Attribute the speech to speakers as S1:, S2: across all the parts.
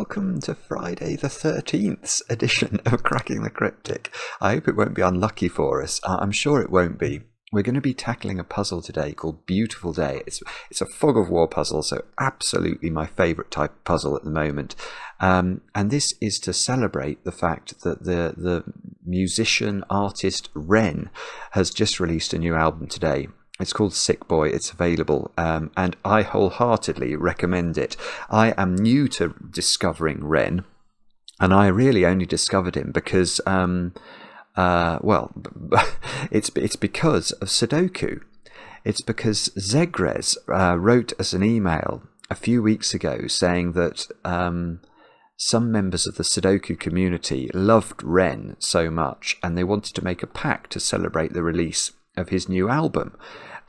S1: welcome to Friday the 13th edition of Cracking the Cryptic. I hope it won't be unlucky for us. I'm sure it won't be. We're going to be tackling a puzzle today called Beautiful Day. It's a fog of war puzzle, so absolutely my favourite type of puzzle at the moment. And this is to celebrate the fact that the musician, artist Ren has just released a new album today. It's called Sick Boi. It's available, and I wholeheartedly recommend it. I am new to discovering Ren, and I really only discovered him because, it's because of Sudoku. It's because Zegres wrote us an email a few weeks ago saying that some members of the Sudoku community loved Ren so much, and they wanted to make a pack to celebrate the release of his new album.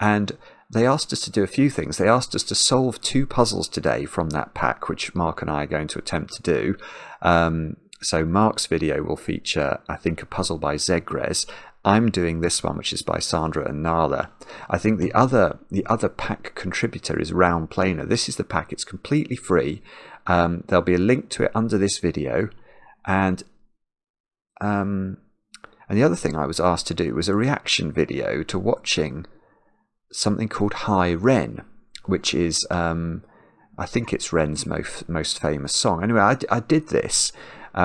S1: And they asked us to do a few things. They asked us to solve 2 puzzles today from that pack, which Mark and I are going to attempt to do. So Mark's video will feature, I think, a puzzle by Zegres. I'm doing this one, which is by Sandra Nala. I think the other pack contributor is Round Planer. This is the pack. It's completely free. There'll be a link to it under this video. And the other thing I was asked to do was a reaction video to watching something called Hi Ren, which is, I think it's Ren's most famous song. Anyway, I did this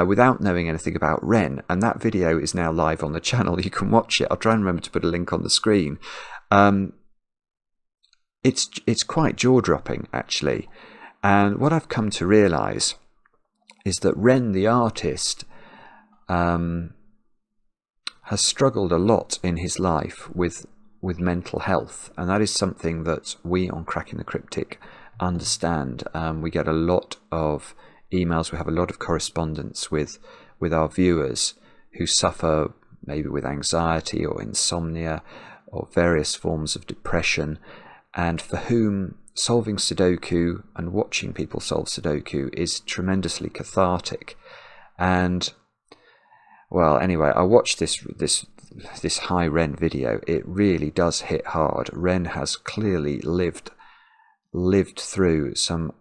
S1: without knowing anything about Ren, and that video is now live on the channel. You can watch it. I'll try and remember to put a link on the screen. It's quite jaw-dropping, actually. And what I've come to realise is that Ren, the artist, has struggled a lot in his life with mental health, and that is something that we on Cracking the Cryptic understand. We get a lot of emails, we have a lot of correspondence with our viewers who suffer maybe with anxiety or insomnia or various forms of depression, and for whom solving Sudoku and watching people solve Sudoku is tremendously cathartic. And well, anyway, I watched this Hi Ren video. It really does hit hard. Ren has clearly lived through some,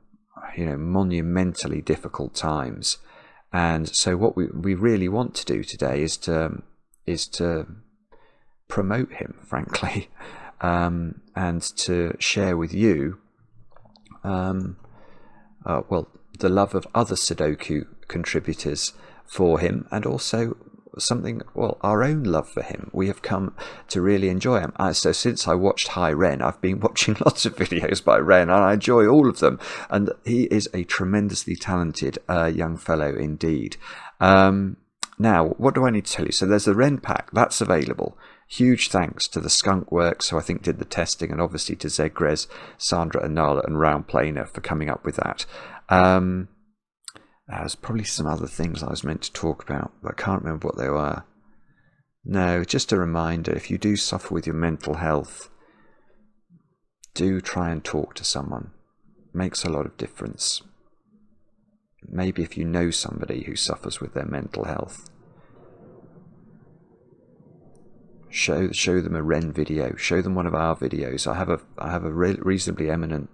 S1: monumentally difficult times, and so what we really want to do today is to promote him, frankly, and to share with you, the love of other Sudoku contributors for him, and also our own love for him. We have come to really enjoy him. So since I watched Hi Ren, I've been watching lots of videos by Ren, and I enjoy all of them. And he is a tremendously talented young fellow indeed. Now, what do I need to tell you? So there's the Ren pack. That's available. Huge thanks to the Skunk Works, who I think did the testing, and obviously to Zegres, Sandra Nala and Round Planer for coming up with that. There's probably some other things I was meant to talk about, but I can't remember what they were. No, just a reminder, if you do suffer with your mental health, do try and talk to someone. Makes a lot of difference. Maybe if you know somebody who suffers with their mental health, show them a Ren video, show them one of our videos. I have a reasonably eminent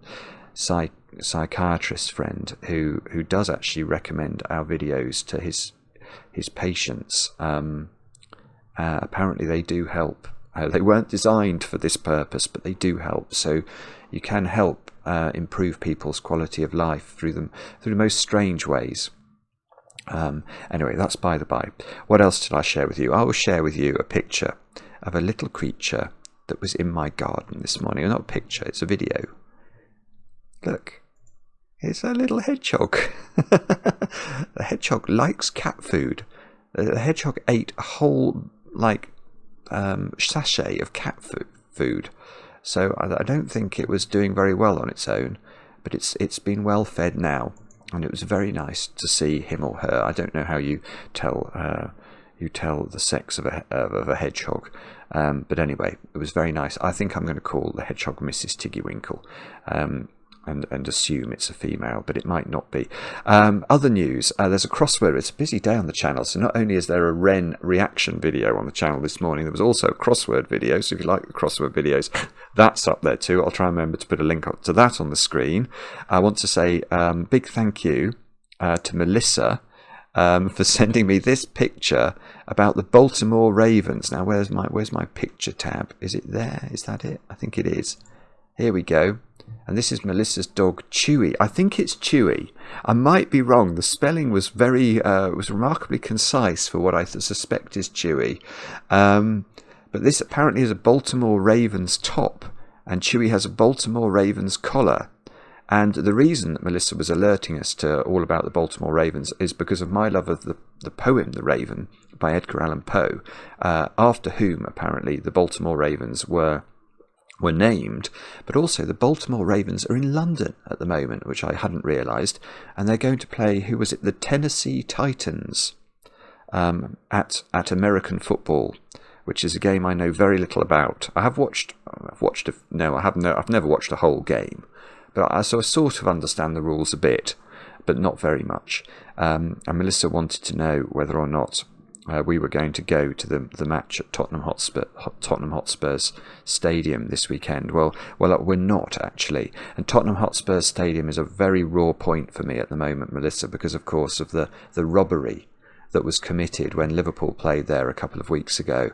S1: psychiatrist friend who does actually recommend our videos to his patients. Apparently they do help. They weren't designed for this purpose, but they do help. So you can help improve people's quality of life through the most strange ways. Anyway, that's by the by. What else did I share with you? I will share with you a picture of a little creature that was in my garden this morning. Not a picture, it's a video. Look, it's a little hedgehog. The hedgehog likes cat food. The hedgehog ate a whole sachet of cat food. So I don't think it was doing very well on its own, but it's been well fed now, and it was very nice to see him or her. I don't know how you tell the sex of a hedgehog, but anyway, it was very nice. I think I'm going to call the hedgehog Mrs. Tiggywinkle. And assume it's a female, but it might not be. Other news, there's a crossword. It's a busy day on the channel, so not only is there a Ren reaction video on the channel this morning, there was also a crossword video, so if you like the crossword videos, that's up there too. I'll try and remember to put a link up to that on the screen. I want to say big thank you to Melissa for sending me this picture about the Baltimore Ravens. Now, where's my picture tab? Is it there? Is that it? I think it is. Here we go. And this is Melissa's dog, Chewy. I think it's Chewy. I might be wrong. The spelling was was remarkably concise for what I suspect is Chewy. But this apparently is a Baltimore Ravens top, and Chewy has a Baltimore Ravens collar. And the reason that Melissa was alerting us to all about the Baltimore Ravens is because of my love of the poem The Raven by Edgar Allan Poe, after whom apparently the Baltimore Ravens were named. But also the Baltimore Ravens are in London at the moment, which I hadn't realised, and they're going to play, the Tennessee Titans at American football, which is a game I know very little about. I've never watched a whole game, but I sort of understand the rules a bit, but not very much. And Melissa wanted to know whether or not we were going to go to the match at Tottenham Hotspur's stadium this weekend. Well, we're not actually. And Tottenham Hotspur's stadium is a very raw point for me at the moment, Melissa, because of course of the robbery that was committed when Liverpool played there a couple of weeks ago.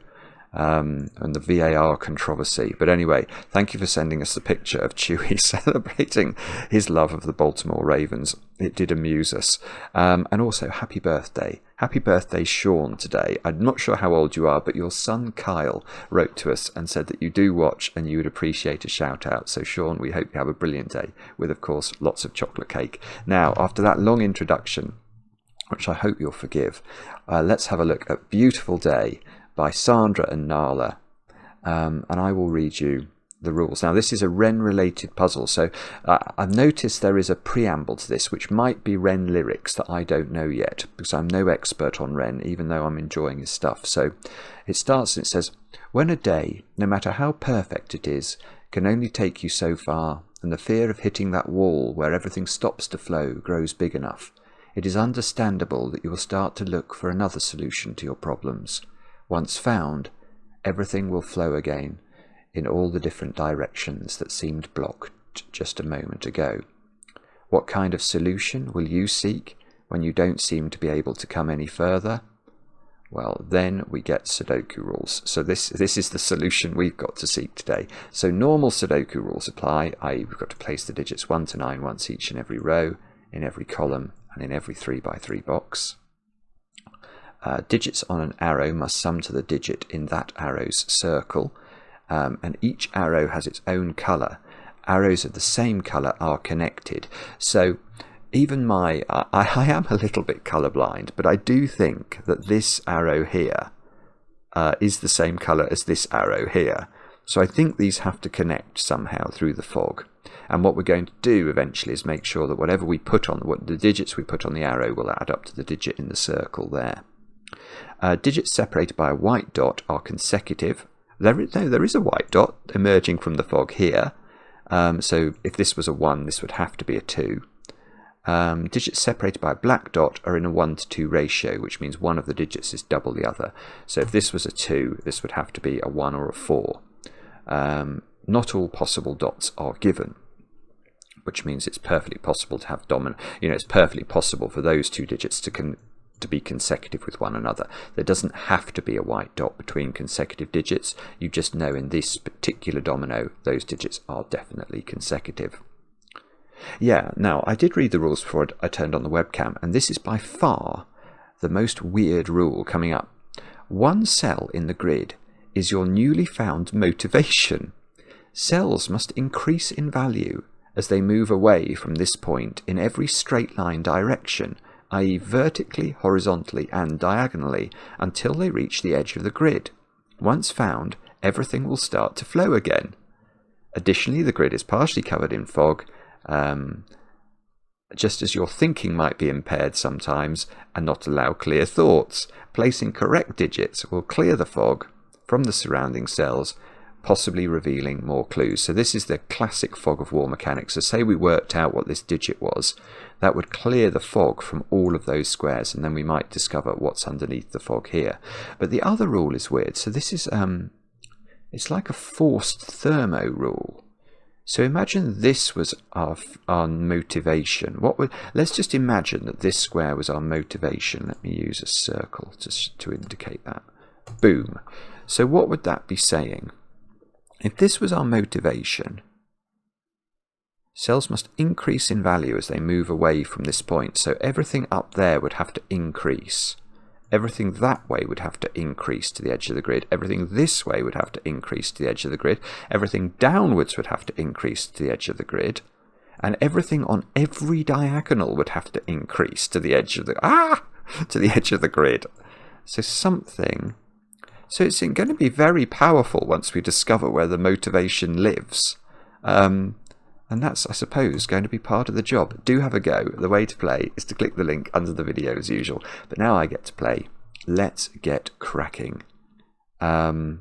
S1: And the VAR controversy. But anyway, thank you for sending us the picture of Chewy celebrating his love of the Baltimore Ravens. It did amuse us. And also, happy birthday. Happy birthday, Sean, today. I'm not sure how old you are, but your son Kyle wrote to us and said that you do watch and you would appreciate a shout out. So Sean, we hope you have a brilliant day with, of course, lots of chocolate cake. Now, after that long introduction, which I hope you'll forgive, let's have a look at Beautiful Day by Sandra Nala, and I will read you the rules. Now, this is a Wren-related puzzle, so I've noticed there is a preamble to this, which might be Wren lyrics that I don't know yet, because I'm no expert on Wren, even though I'm enjoying his stuff. So it starts and it says, when a day, no matter how perfect it is, can only take you so far, and the fear of hitting that wall where everything stops to flow grows big enough, it is understandable that you will start to look for another solution to your problems. Once found, everything will flow again in all the different directions that seemed blocked just a moment ago. What kind of solution will you seek when you don't seem to be able to come any further? Well, then we get Sudoku rules. So this is the solution we've got to seek today. So normal Sudoku rules apply, i.e. we've got to place the digits 1 to 9 once each in every row, in every column, and in every 3x3 box. Digits on an arrow must sum to the digit in that arrow's circle, and each arrow has its own colour. Arrows of the same colour are connected. So even I am a little bit colourblind, but I do think that this arrow here is the same colour as this arrow here. So I think these have to connect somehow through the fog. And what we're going to do eventually is make sure that whatever we put on, the digits we put on the arrow will add up to the digit in the circle there. Digits separated by a white dot are consecutive. There is a white dot emerging from the fog here. So if this was a 1, this would have to be a 2. Digits separated by a black dot are in a 1-to-2 ratio, which means one of the digits is double the other. So if this was a 2, this would have to be a 1 or a 4. Not all possible dots are given, which means it's perfectly possible to have dominant. It's perfectly possible for those two digits to be consecutive with one another. There doesn't have to be a white dot between consecutive digits. You just know in this particular domino, those digits are definitely consecutive. Yeah, now I did read the rules before I turned on the webcam, and this is by far the most weird rule coming up. One cell in the grid is your newly found motivation. Cells must increase in value as they move away from this point in every straight line direction, i.e. vertically, horizontally and diagonally, until they reach the edge of the grid. Once found, everything will start to flow again. Additionally, the grid is partially covered in fog, just as your thinking might be impaired sometimes and not allow clear thoughts. Placing correct digits will clear the fog from the surrounding cells, possibly revealing more clues. So this is the classic fog of war mechanics. So say we worked out what this digit was, that would clear the fog from all of those squares, and then we might discover what's underneath the fog here. But the other rule is weird. So this is it's like a forced thermo rule. So imagine this was our motivation. Let's just imagine that this square was our motivation. Let me use a circle to indicate that. Boom. So what would that be saying? If this was our motivation, cells must increase in value as they move away from this point. So everything up there would have to increase. Everything that way would have to increase to the edge of the grid. Everything this way would have to increase to the edge of the grid. Everything downwards would have to increase to the edge of the grid. And everything on every diagonal would have to increase to the edge of the to the edge of the grid. So it's going to be very powerful once we discover where the motivation lives. And that's, I suppose, going to be part of the job. Do have a go. The way to play is to click the link under the video as usual. But now I get to play. Let's get cracking. And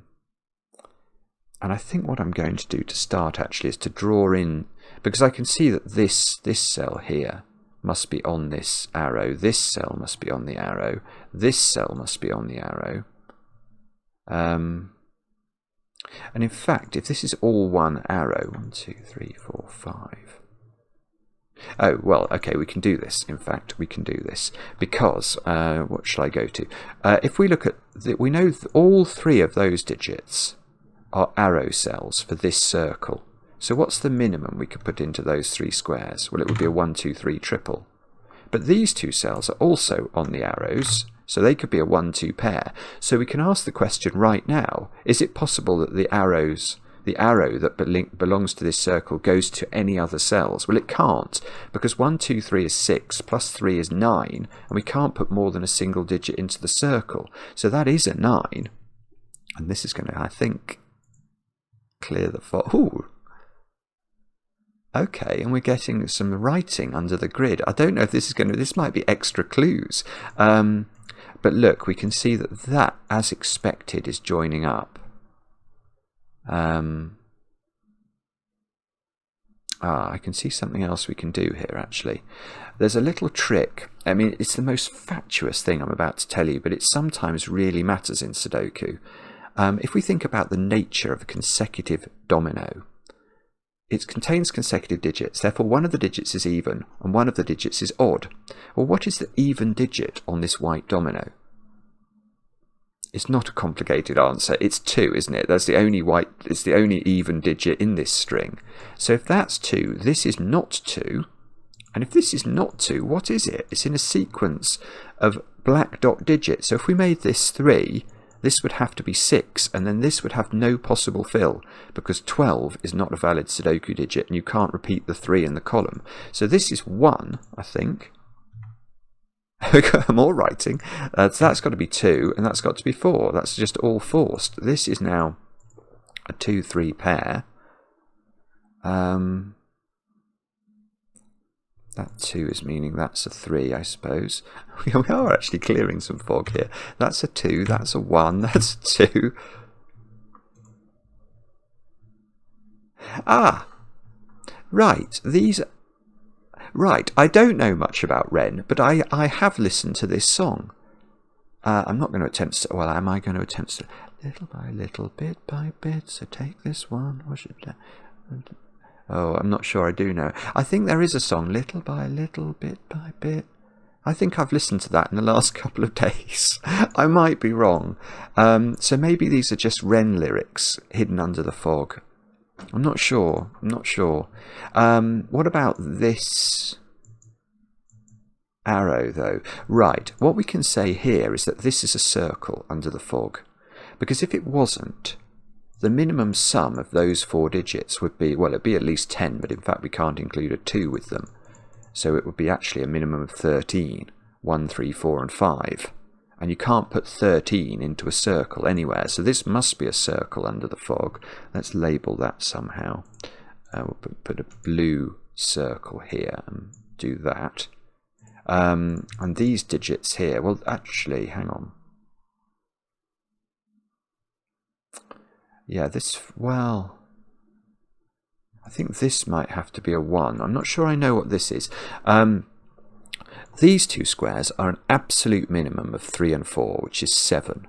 S1: I think what I'm going to do to start actually is to draw in, because I can see that this cell here must be on this arrow. This cell must be on the arrow. This cell must be on the arrow. And in fact, if this is all one arrow, 1, 2, 3, 4, 5. Oh, well, okay, we can do this. In fact, we can do this because, what shall I go to? If we look at, we know all three of those digits are arrow cells for this circle. So what's the minimum we could put into those three squares? Well, it would be a 1, 2, 3 triple. But these two cells are also on the arrows, so they could be a 1-2 pair. So we can ask the question right now, is it possible that the arrow that belongs to this circle goes to any other cells? Well, it can't, because 1, 2, 3 is 6, plus 3 is 9, and we can't put more than a single digit into the circle. So that is a 9. And this is going to, I think, clear the fog. Ooh. Okay, and we're getting some writing under the grid. I don't know if this is going to, this might be extra clues. But look, we can see that, as expected, is joining up. I can see something else we can do here, actually. There's a little trick. I mean, it's the most fatuous thing I'm about to tell you, but it sometimes really matters in Sudoku. If we think about the nature of a consecutive domino, it contains consecutive digits, therefore one of the digits is even and one of the digits is odd. Well, what is the even digit on this white domino? It's not a complicated answer. It's 2, isn't it? It's the only even digit in this string. So if that's 2, this is not 2. And if this is not 2, what is it? It's in a sequence of black dot digits. So if we made this 3, this would have to be 6, and then this would have no possible fill, because 12 is not a valid Sudoku digit, and you can't repeat the 3 in the column. So this is 1, I think. More writing. So that's got to be 2, and that's got to be 4. That's just all forced. This is now a 2-3 pair. That 2 is meaning that's a 3, I suppose. We are actually clearing some fog here. That's a 2, that's a 1, that's a 2. Ah! Right, Right, I don't know much about Wren, but I have listened to this song. I'm not going to attempt to... Well, am I going to attempt to... Little by little, bit by bit, so take this one, wash it down... Oh, I'm not sure I do know. I think there is a song, little by little, bit by bit. I think I've listened to that in the last couple of days. I might be wrong. So maybe these are just Wren lyrics hidden under the fog. I'm not sure. What about this arrow, though? Right, what we can say here is that this is a circle under the fog. Because if it wasn't, the minimum sum of those 4 digits would be, well, it'd be at least 10, but in fact we can't include a 2 with them. So it would be actually a minimum of 13, 1, 3, 4 and 5. And you can't put 13 into a circle anywhere, so this must be a circle under the fog. Let's label that somehow. We'll put a blue circle here and do that. And these digits here, well, actually, hang on. Yeah, well, I think this might have to be a 1. I'm not sure I know what this is. These two squares are an absolute minimum of 3 and 4, which is 7.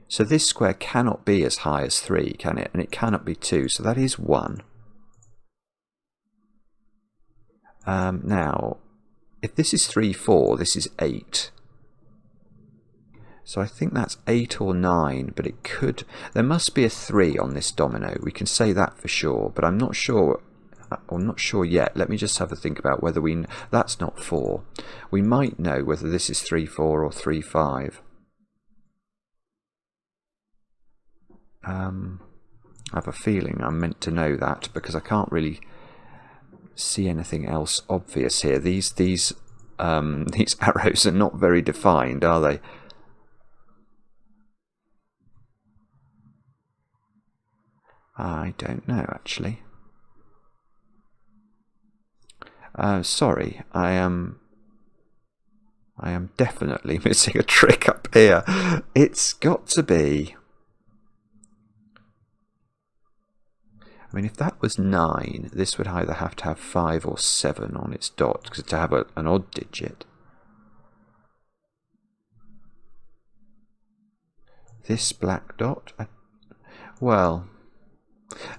S1: So this square cannot be as high as 3, can it? And it cannot be 2, so that is 1. Now, if this is 3, 4, this is 8. So I think that's 8 or 9, but it could... There must be a 3 on this domino. We can say that for sure, but I'm not sure... I'm not sure yet. Let me just have a think about whether we... That's not 4. We might know whether this is 3, 4 or 3, 5. I have a feeling I'm meant to know that because I can't really see anything else obvious here. These arrows are not very defined, are they? I don't know, actually. Sorry, I am definitely missing a trick up here. It's got to be... I mean, if that was 9, this would either have to have 5 or 7 on its dot, because to have an odd digit. This black dot? Well,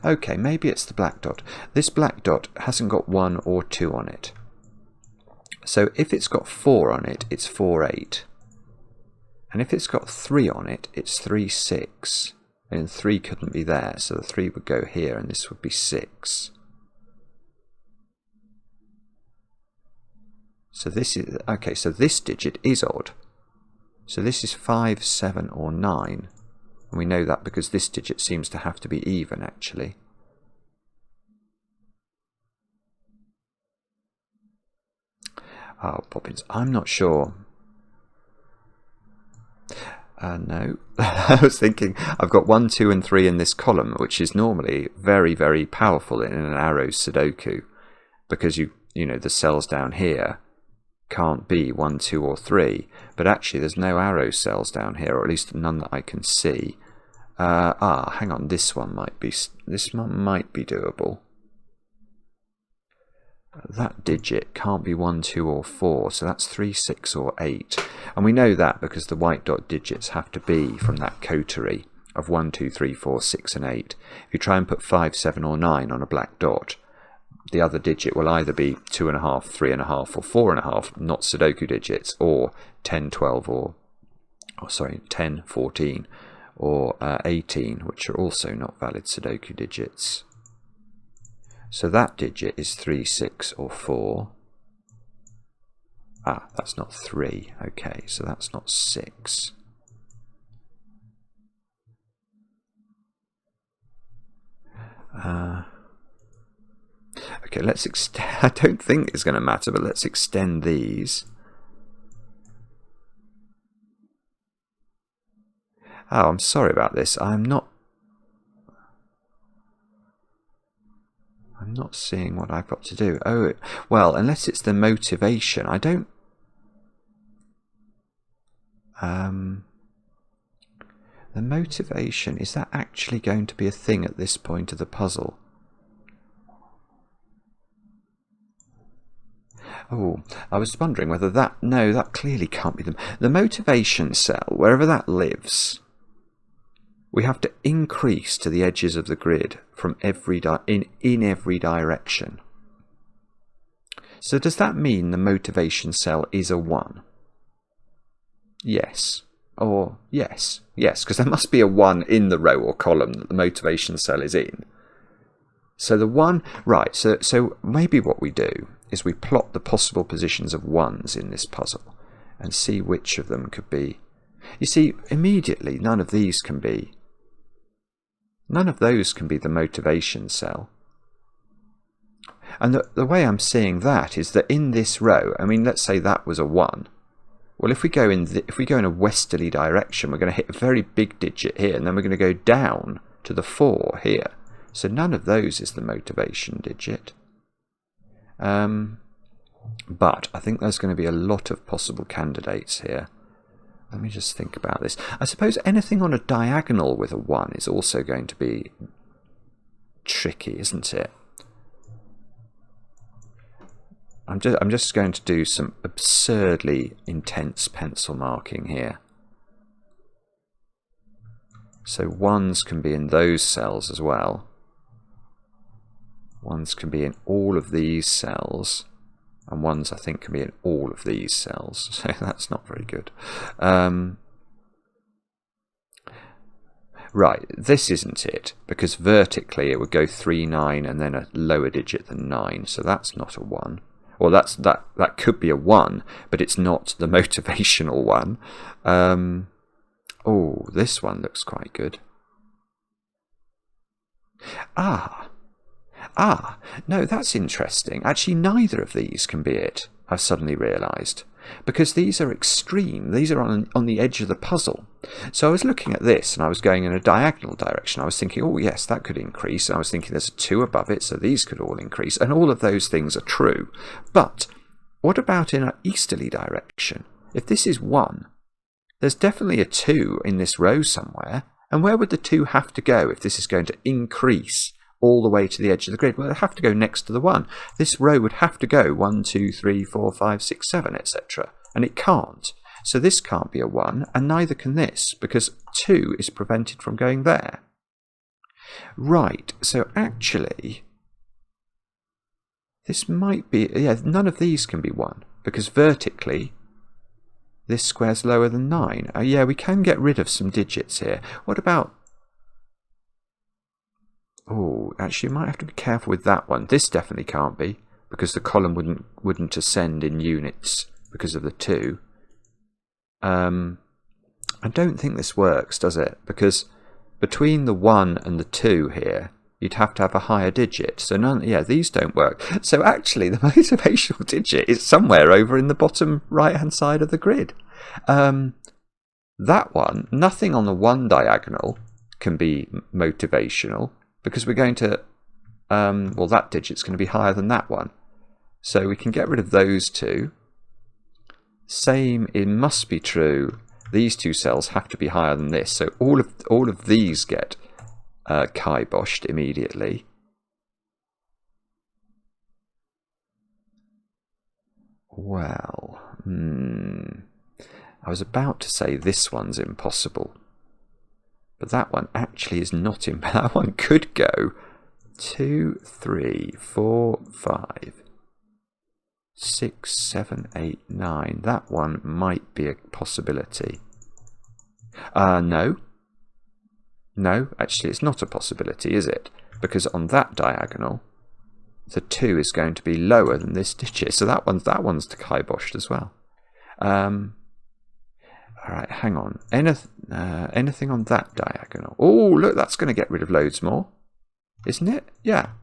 S1: okay, maybe it's the black dot. This black dot hasn't got 1 or 2 on it. So if it's got 4 on it, it's 4, 8. And if it's got 3 on it, it's 3, 6. And 3 couldn't be there, so the 3 would go here, and this would be 6. So this is... Okay, so this digit is odd. So this is 5, 7 or 9. And we know that because this digit seems to have to be even, actually. Oh, Bobbins, I'm not sure. No, I was thinking I've got 1, 2 and 3 in this column, which is normally very, very powerful in an arrow Sudoku, because you know the cells down here can't be 1, 2 or 3, but actually there's no arrow cells down here, or at least none that I can see. Hang on, this one might be doable. That digit can't be 1, 2 or 4, so that's 3, 6 or 8. And we know that because the white dot digits have to be from that coterie of 1, 2, 3, 4, 6 and 8. If you try and put 5, 7 or 9 on a black dot, the other digit will either be 2.5, 3.5 or 4.5, not Sudoku digits, or 10, 12 or 10, 14 or 18, which are also not valid Sudoku digits. So that digit is 3, 6 or 4. That's not 3. Okay, so that's not 6. Okay, let's extend... I don't think it's going to matter, but let's extend these. Oh, I'm sorry about this. I'm not seeing what I've got to do. Oh, well, unless it's the motivation. I don't... the motivation, is that actually going to be a thing at this point of the puzzle? Oh, I was wondering whether that... No, that clearly can't be the motivation cell, wherever that lives. We have to increase to the edges of the grid from in every direction. So does that mean the motivation cell is a 1? Yes. Or yes. Yes, because there must be a 1 in the row or column that the motivation cell is in. So the 1... Right, so maybe what we do is we plot the possible positions of 1s in this puzzle and see which of them could be... You see, immediately none of these can be... None of those can be the motivation cell. And the way I'm seeing that is that in this row, I mean, let's say that was a 1. Well, if we go in a westerly direction, we're going to hit a very big digit here, and then we're going to go down to the 4 here. So none of those is the motivation digit. But I think there's going to be a lot of possible candidates here. Let me just think about this. I suppose anything on a diagonal with a 1 is also going to be tricky, isn't it? I'm just going to do some absurdly intense pencil marking here. So 1s can be in those cells as well. 1s can be in all of these cells. And ones I think can be in all of these cells, so that's not very good. Right, this isn't it, because vertically it would go 3, 9, and then a lower digit than 9, so that's not a 1. Or that could be a 1, but it's not the motivational one. Oh, this one looks quite good. No, that's interesting. Actually, neither of these can be it, I've suddenly realised. Because these are extreme. These are on the edge of the puzzle. So I was looking at this and I was going in a diagonal direction. I was thinking, oh yes, that could increase. And I was thinking there's a 2 above it, so these could all increase. And all of those things are true. But what about in an easterly direction? If this is 1, there's definitely a 2 in this row somewhere. And where would the 2 have to go if this is going to increase all the way to the edge of the grid? Well, it'd have to go next to the 1. This row would have to go 1, 2, 3, 4, 5, 6, 7, etc. And it can't. So this can't be a 1, and neither can this, because 2 is prevented from going there. Right, so actually, this might be, yeah, none of these can be 1, because vertically, this square's lower than 9. Yeah, we can get rid of some digits here. What about... Oh, actually, you might have to be careful with that one. This definitely can't be, because the column wouldn't ascend in units because of the 2. I don't think this works, does it? Because between the 1 and the 2 here, you'd have to have a higher digit. So none, yeah, these don't work. So actually, the motivational digit is somewhere over in the bottom right-hand side of the grid. That one, nothing on the 1 diagonal can be motivational, because we're going to, well, that digit's going to be higher than that one. So we can get rid of those 2. Same, it must be true. These 2 cells have to be higher than this. So all of these get kiboshed immediately. Well, I was about to say this one's impossible. But that one actually is not in. That one could go 2, 3, 4, 5, 6, 7, 8, 9. That one might be a possibility. No. No, actually it's not a possibility, is it? Because on that diagonal, the 2 is going to be lower than this digit. So that one's kiboshed as well. Alright, hang on. Anything on that diagonal? Oh, look, that's going to get rid of loads more. Isn't it? Yeah.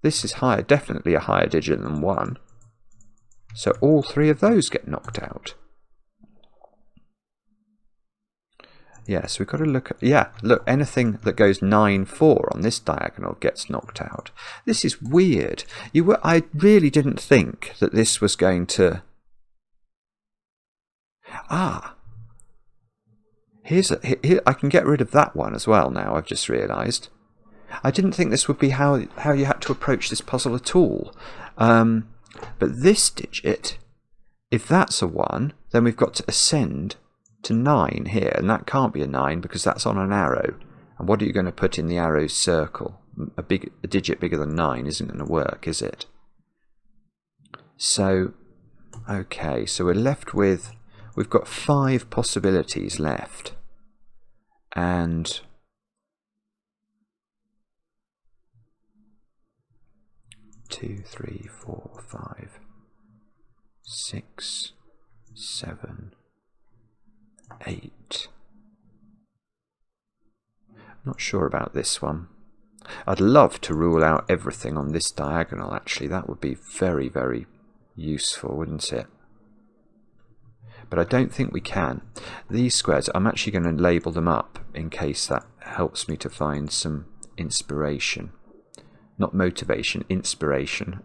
S1: This is higher, definitely a higher digit than 1. So all 3 of those get knocked out. Yeah, so we've got to look at... Yeah, look, anything that goes 9, 4 on this diagonal gets knocked out. This is weird. I really didn't think that this was going to... Here, I can get rid of that one as well now, I've just realised. I didn't think this would be how you had to approach this puzzle at all. But this digit, if that's a 1, then we've got to ascend to 9 here, and that can't be a 9 because that's on an arrow. And what are you going to put in the arrow's circle? A digit bigger than 9 isn't going to work, is it? So, okay, so we're left with... We've got 5 possibilities left. And... 2, 3, 4, 5, 6, 7, 8. Not sure about this one. I'd love to rule out everything on this diagonal, actually. That would be very, very useful, wouldn't it? But I don't think we can. These squares, I'm actually going to label them up in case that helps me to find some inspiration. Not motivation, inspiration.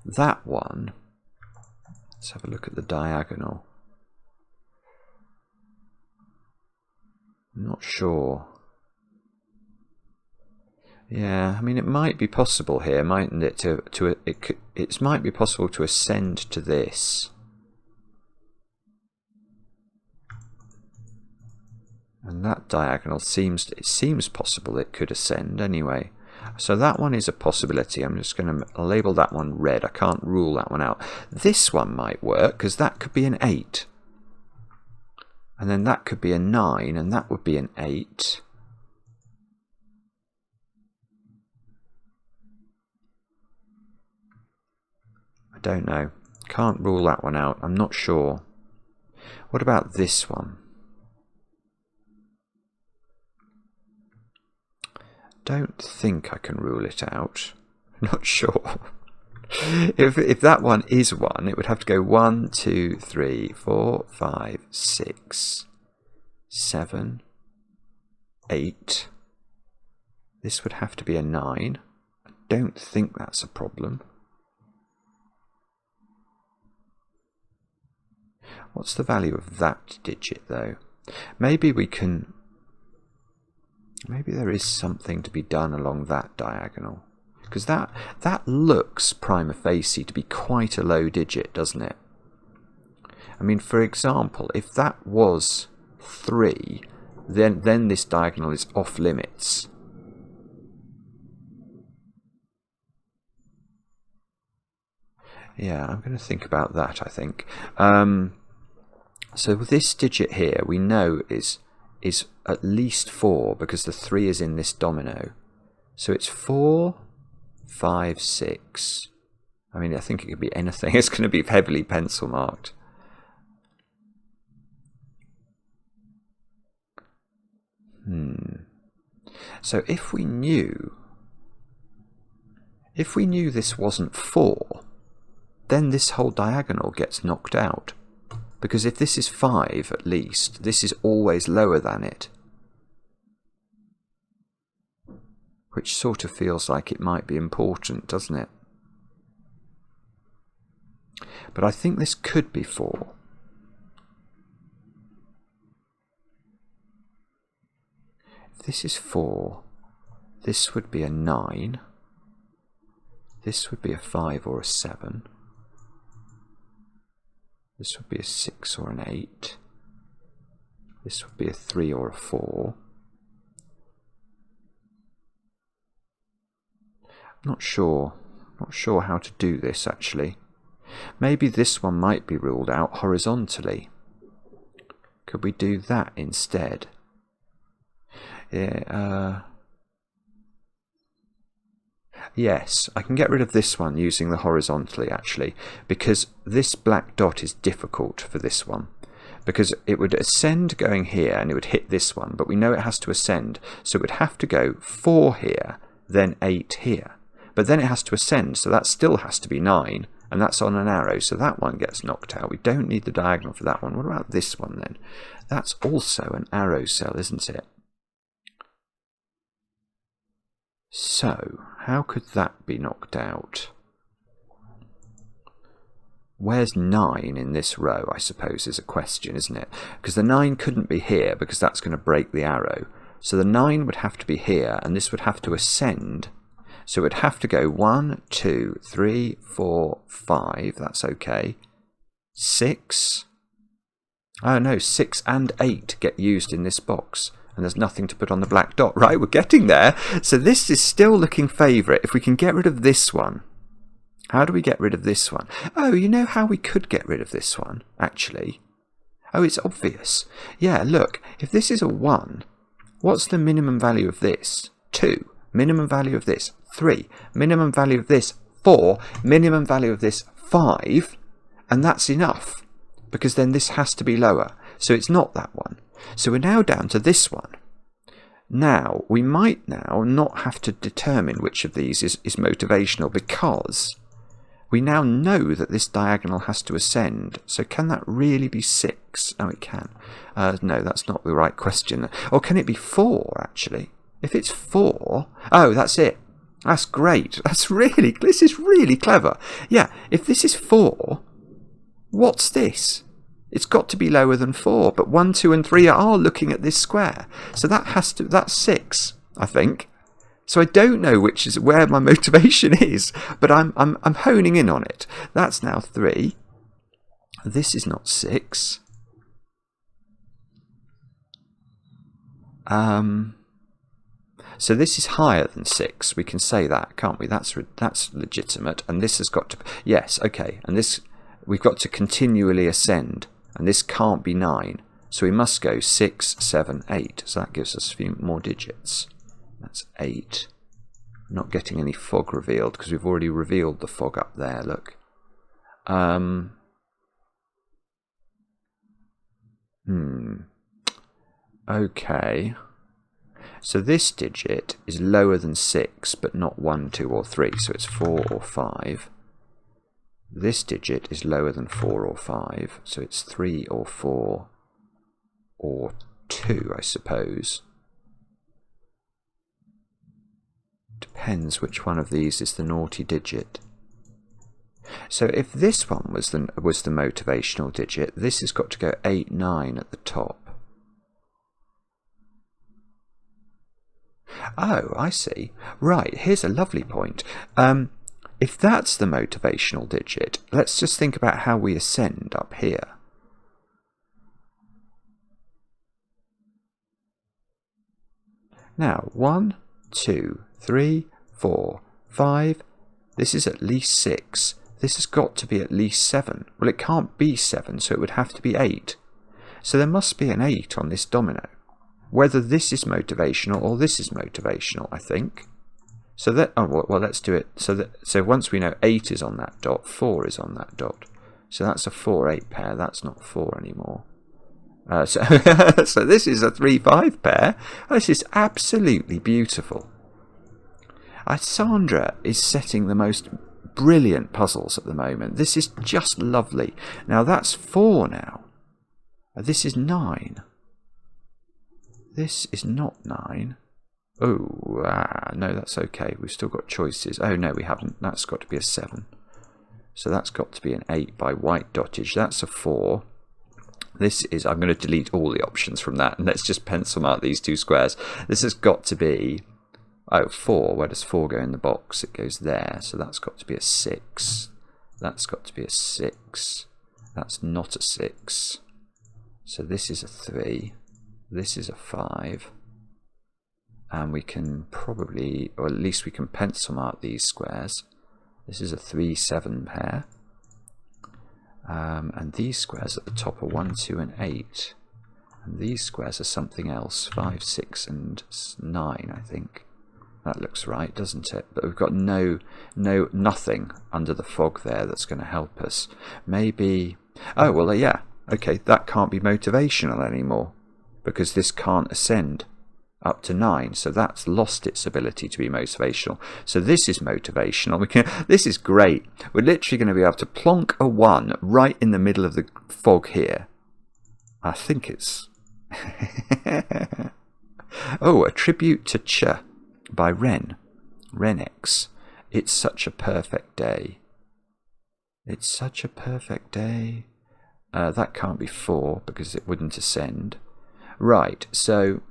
S1: That one, let's have a look at the diagonal. I'm not sure. Yeah, I mean, it might be possible here, mightn't it? It might be possible to ascend to this. And that diagonal seems possible it could ascend anyway. So that one is a possibility. I'm just going to label that one red. I can't rule that one out. This one might work because that could be an 8. And then that could be a 9, and that would be an 8. I don't know. Can't rule that one out. I'm not sure. What about this one? Don't think I can rule it out. Not sure. If that one is 1, it would have to go 1, 2, 3, 4, 5, 6, 7, 8. This would have to be a 9. I don't think that's a problem. What's the value of that digit though? Maybe we can... Maybe there is something to be done along that diagonal. Because that looks prima facie to be quite a low digit, doesn't it? I mean, for example, if that was 3, then this diagonal is off limits. Yeah, I'm going to think about that, I think. So this digit here, we know is at least 4, because the 3 is in this domino. So it's 4, 5, 6. I mean, I think it could be anything. It's going to be heavily pencil marked. So if we knew this wasn't 4, then this whole diagonal gets knocked out. Because if this is 5 at least, this is always lower than it. Which sort of feels like it might be important, doesn't it? But I think this could be 4. If this is 4, this would be a 9. This would be a 5 or a 7. This would be a 6 or an 8. This would be a 3 or a 4. Not sure how to do this actually. Maybe this one might be ruled out horizontally. Could we do that instead? Yeah, yes, I can get rid of this one using the horizontally actually, because this black dot is difficult for this one. Because it would ascend going here and it would hit this one, but we know it has to ascend, so it would have to go 4 here, then 8 here. But then it has to ascend, so that still has to be 9, and that's on an arrow, so that one gets knocked out. We don't need the diagonal for that one. What about this one then? That's also an arrow cell, isn't it? So, how could that be knocked out? Where's 9 in this row, I suppose, is a question, isn't it? Because the 9 couldn't be here, because that's going to break the arrow. So the 9 would have to be here, and this would have to ascend. So it would have to go 1, 2, 3, 4, 5. That's okay. 6. Oh no, 6 and 8 get used in this box. And there's nothing to put on the black dot. Right, we're getting there. So this is still looking favourite. If we can get rid of this one. How do we get rid of this one? Oh, you know how we could get rid of this one, actually? Oh, it's obvious. Yeah, look, if this is a 1, what's the minimum value of this? 2. Minimum value of this, 3. Minimum value of this, 4. Minimum value of this, 5. And that's enough, because then this has to be lower. So it's not that one. So we're now down to this one. Now, we might now not have to determine which of these is motivational, because we now know that this diagonal has to ascend. So can that really be 6? Oh, it can. No, that's not the right question. Or can it be 4, actually? If it's 4... Oh, that's it. That's great. This is really clever. Yeah, if this is 4, what's this? It's got to be lower than 4, but 1, 2 and 3 are looking at this square. So that's 6, I think. So I don't know where my motivation is, but I'm honing in on it. That's now 3. This is not 6. So this is higher than 6. We can say that, can't we? That's legitimate. And this has got to... Yes, okay. And this, we've got to continually ascend. And this can't be 9. So we must go 6, 7, 8. So that gives us a few more digits. That's 8. Not getting any fog revealed because we've already revealed the fog up there, look. Okay. So this digit is lower than 6, but not 1, 2 or 3, so it's 4 or 5. This digit is lower than 4 or 5, so it's 3 or 4 or 2, I suppose. Depends which one of these is the naughty digit. So if this one was the motivational digit, this has got to go 8, 9 at the top. Oh, I see. Right, here's a lovely point. If that's the motivational digit, let's just think about how we ascend up here. Now, 1, 2, 3, 4, 5. This is at least 6. This has got to be at least 7. Well, it can't be 7, so it would have to be 8. So there must be an 8 on this domino. Whether this is motivational or this is motivational, I think. So that, oh, well, let's do it. So once we know 8 is on that dot, 4 is on that dot. So that's a 4-8 pair. That's not 4 anymore. So this is a 3-5 pair. This is absolutely beautiful. Sandra is setting the most brilliant puzzles at the moment. This is just lovely. Now that's 4 now. This is 9. This is not 9. Oh, no, that's okay. We've still got choices. Oh, no, we haven't. That's got to be a 7. So that's got to be an 8 by white dottage. That's a 4. This is... I'm going to delete all the options from that, and let's just pencil mark these 2 squares. This has got to be... Oh, 4. Where does 4 go in the box? It goes there. So that's got to be a 6. That's got to be a 6. That's not a 6. So this is a 3. This is a 5. And we can probably, or at least we can pencil mark these squares. This is a 3-7 pair. And these squares at the top are 1, 2, and 8. And these squares are something else, 5, 6, and 9, I think. That looks right, doesn't it? But we've got nothing under the fog there that's going to help us. Maybe... Oh, well, yeah. Okay, that can't be motivational anymore, because this can't ascend up to 9, so that's lost its ability to be motivational. So this is motivational. This is great. We're literally going to be able to plonk a 1 right in the middle of the fog here. I think it's... Oh, a tribute to Ch by Renx. It's such a perfect day. It's such a perfect day. That can't be 4 because it wouldn't ascend. Right, so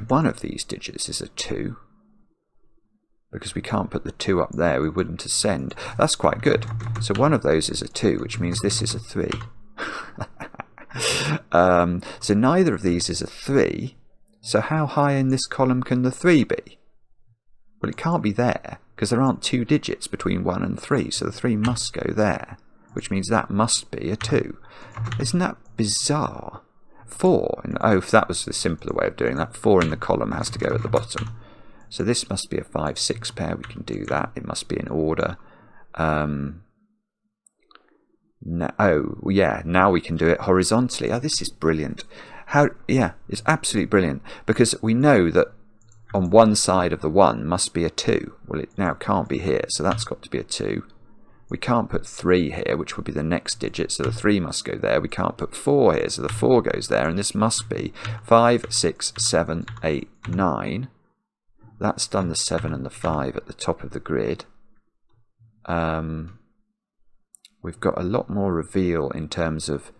S1: one of these digits is a 2. Because we can't put the 2 up there, we wouldn't ascend. That's quite good. So one of those is a 2, which means this is a 3. So neither of these is a 3. So how high in this column can the 3 be? Well, it can't be there, because there aren't 2 digits between 1 and 3, so the 3 must go there, which means that must be a 2. Isn't that bizarre? 4, oh, if that was the simpler way of doing that, 4 in the column has to go at the bottom. So this must be a 5-6 pair, we can do that, it must be in order. Oh, yeah, now we can do it horizontally. Oh, this is brilliant. Yeah, it's absolutely brilliant, because we know that on one side of the 1 must be a 2. Well, it now can't be here, so that's got to be a 2. We can't put 3 here, which would be the next digit, so the 3 must go there. We can't put 4 here, so the 4 goes there, and this must be 5, 6, 7, 8, 9. That's done the 7 and the 5 at the top of the grid. We've got a lot more reveal in terms of...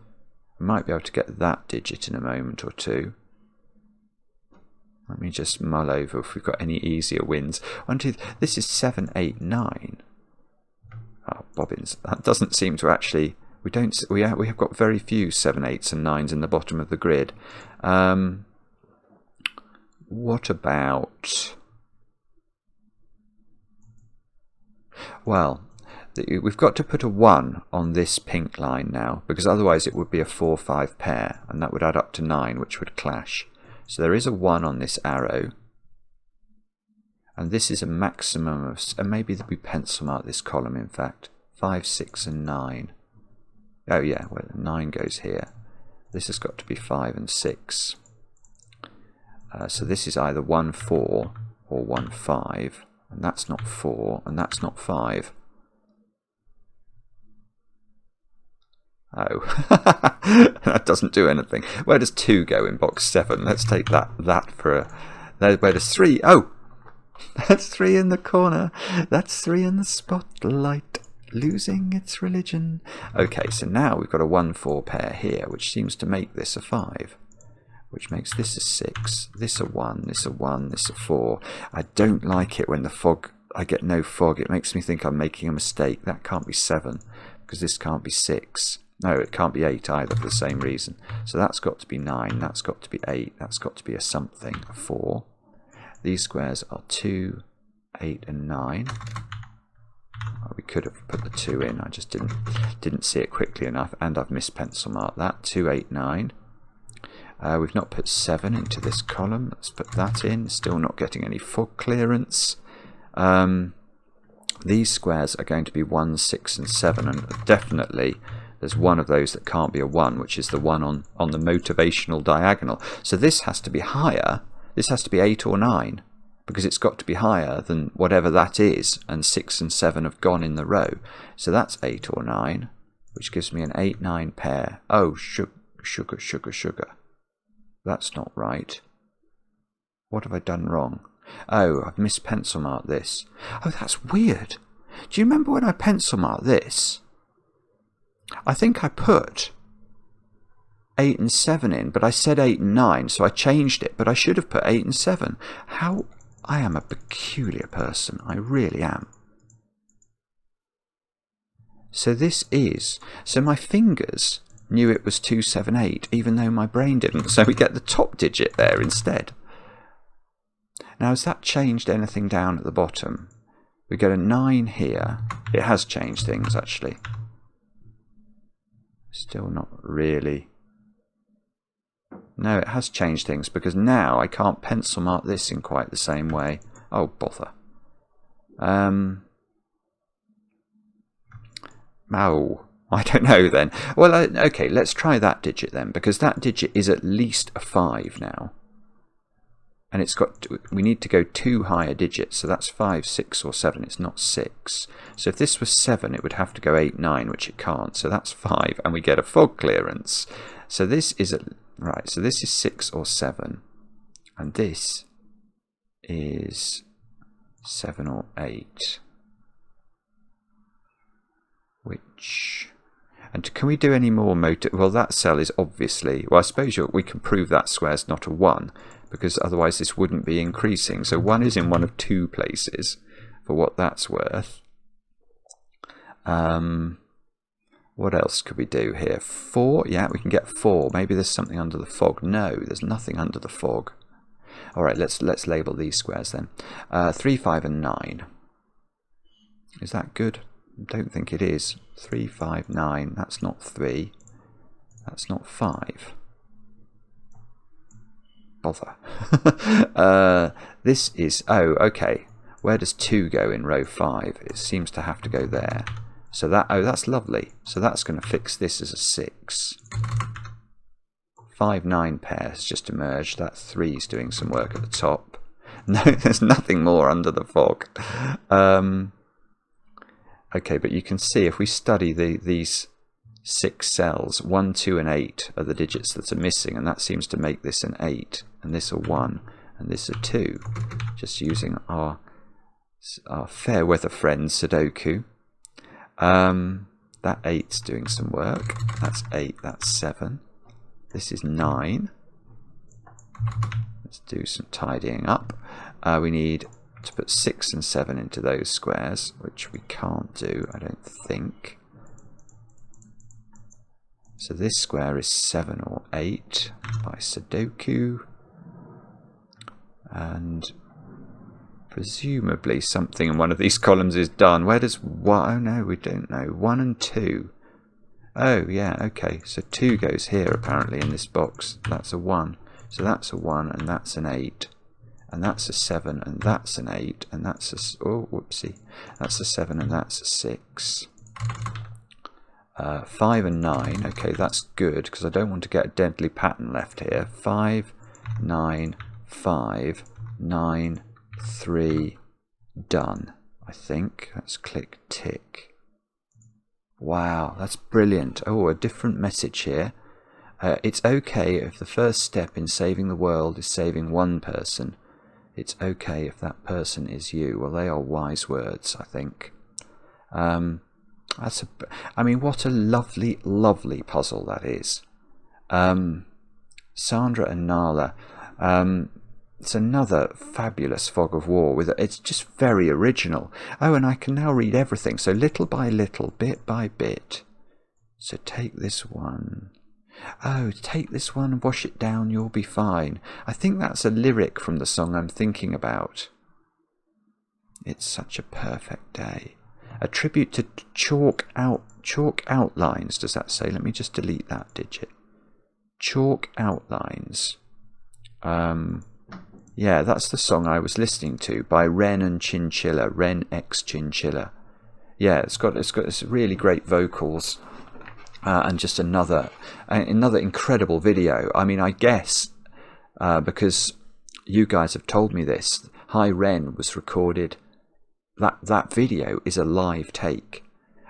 S1: We might be able to get that digit in a moment or two. Let me just mull over if we've got any easier wins. 1, 2, this is 7, 8, 9. Oh, bobbins. That doesn't seem to actually... We have got very few 7, 8s and 9s in the bottom of the grid. what about... Well, we've got to put a 1 on this pink line now, because otherwise it would be a 4-5 pair, and that would add up to 9, which would clash. So there is a 1 on this arrow. And this is a maximum of... And maybe we pencil mark this column, in fact. 5, 6 and 9. Oh yeah, well 9 goes here. This has got to be 5 and 6. So this is either 1, 4 or 1, 5. And that's not 4 and that's not 5. Oh, that doesn't do anything. Where does 2 go in box 7? Let's take that for a... Where does 3... Oh! That's 3 in the corner. That's 3 in the spotlight. Losing its religion. Okay, so now we've got a 1-4 pair here, which seems to make this a 5. Which makes this a 6, this a 1, this a 1, this a 4. I don't like it when the fog... I get no fog. It makes me think I'm making a mistake. That can't be 7, because this can't be 6. No, it can't be 8 either for the same reason. So that's got to be 9, that's got to be 8, that's got to be a something, a 4. These squares are 2, 8 and 9. Well, we could have put the 2 in, I just didn't see it quickly enough, and I've missed pencil marked that. 2, 8, 9. We've not put 7 into this column. Let's put that in. Still not getting any fog clearance. These squares are going to be 1, 6 and 7, and definitely there's one of those that can't be a 1, which is the one on the motivational diagonal. So this has to be higher. This has to be 8 or 9, because it's got to be higher than whatever that is, and 6 and 7 have gone in the row. So that's 8 or 9, which gives me an 8, 9 pair. Oh, sugar, sugar, sugar. That's not right. What have I done wrong? Oh, I've missed pencil marked this. Oh, that's weird. Do you remember when I pencil marked this? I think I put 8 and 7 in, but I said 8 and 9, so I changed it, but I should have put 8 and 7. How... I am a peculiar person. I really am. So this is... So my fingers knew it was 278, even though my brain didn't. So we get the top digit there instead. Now, has that changed anything down at the bottom? We get a 9 here. It has changed things, actually. Still not really... No, it has changed things, because now I can't pencil mark this in quite the same way. Oh, bother. Oh, I don't know then. Well, okay, let's try that digit then, because that digit is at least a 5 now. And it's got... we need to go 2 higher digits, so that's 5, 6 or 7. It's not 6. So if this was 7, it would have to go 8, 9, which it can't. So that's 5, and we get a fog clearance. So this is... Right, so this is 6 or 7, and this is 7 or 8, which... And can we do any more well, that cell is obviously... Well, I suppose we can prove that square's not a 1, because otherwise this wouldn't be increasing. So 1 is in one of 2 places, for what that's worth. What else could we do here? 4? Yeah, we can get 4. Maybe there's something under the fog. No, there's nothing under the fog. All right, let's label these squares then. 3, 5 and 9. Is that good? I don't think it is. 3, 5, 9. That's not 3. That's not 5. Bother. This is... Oh, okay. Where does 2 go in row 5? It seems to have to go there. So that... Oh, that's lovely. So that's going to fix this as a 6. 5, 9 pairs just emerged. That 3 is doing some work at the top. No, there's nothing more under the fog. Okay, but you can see if we study these 6 cells, 1, 2 and 8 are the digits that are missing, and that seems to make this an 8, and this a 1, and this a 2. Just using our fair weather friend Sudoku. That 8's doing some work. That's 8, that's 7. This is 9. Let's do some tidying up. We need to put 6 and 7 into those squares, which we can't do, I don't think. So this square is 7 or 8 by Sudoku. and presumably something in one of these columns is done. Where does what? Oh no, we don't know. 1 and 2. Oh yeah, okay. So 2 goes here apparently in this box. That's a 1. So that's a 1 and that's an 8. And that's a 7 and that's an 8 and that's a... Oh, whoopsie. That's a 7 and that's a 6. 5 and 9. Okay, that's good because I don't want to get a deadly pattern left here. 5, 9, 5, 9, 3, done. I think. Let's click tick. Wow, that's brilliant. Oh, a different message here. It's okay if the first step in saving the world is saving one person. It's okay if that person is you. Well, they are wise words, I think. I mean, what a lovely, lovely puzzle that is. Sandra Nala. It's another fabulous fog of war. It's just very original. Oh, and I can now read everything. So little by little, bit by bit. So take this one. Oh, take this one and wash it down, you'll be fine. I think that's a lyric from the song I'm thinking about. It's such a perfect day. A tribute to chalk outlines, does that say? Let me just delete that digit. Chalk outlines. Yeah, that's the song I was listening to by Ren and Chinchilla. Ren X Chinchilla. Yeah, it's got really great vocals. And just another incredible video. I mean, I guess because you guys have told me this, Hi Ren was recorded. That video is a live take,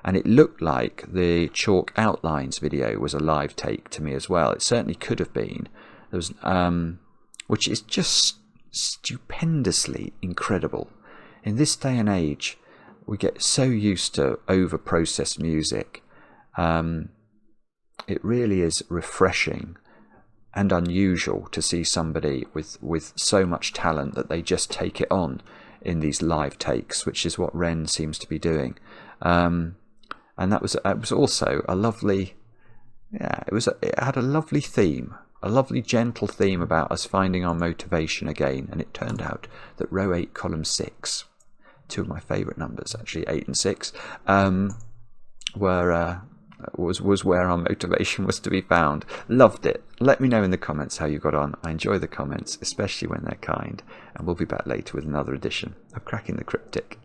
S1: and it looked like the Chalk Outlines video was a live take to me as well. It certainly could have been. There was, which is just stupendously incredible. In this day and age, we get so used to over-processed music. It really is refreshing and unusual to see somebody with so much talent that they just take it on in these live takes, which is what Ren seems to be doing. And it was also a lovely, yeah, it had a lovely theme, a lovely gentle theme about us finding our motivation again. And it turned out that row 8, column 6, 2 of my favourite numbers actually, 8 and 6, was where our motivation was to be found. Loved it. Let me know in the comments how you got on. I enjoy the comments, especially when they're kind, and we'll be back later with another edition of Cracking the Cryptic.